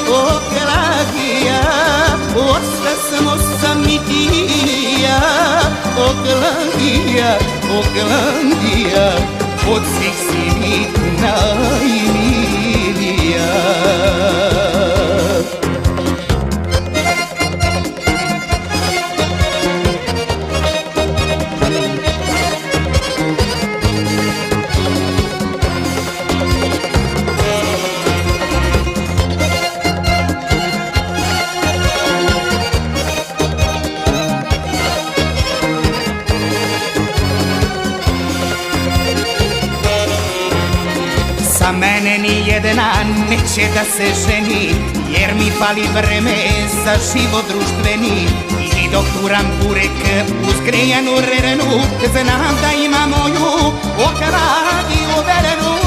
Oklahia, osta smo samitija. Oklahia, od svih si mi najmilija. Za mene ni jedna neće da se ženi, jer mi fali vreme za život društveni. I dok turam burek uz grejanu rerenu, znam da ima moju Oklahiju verenu.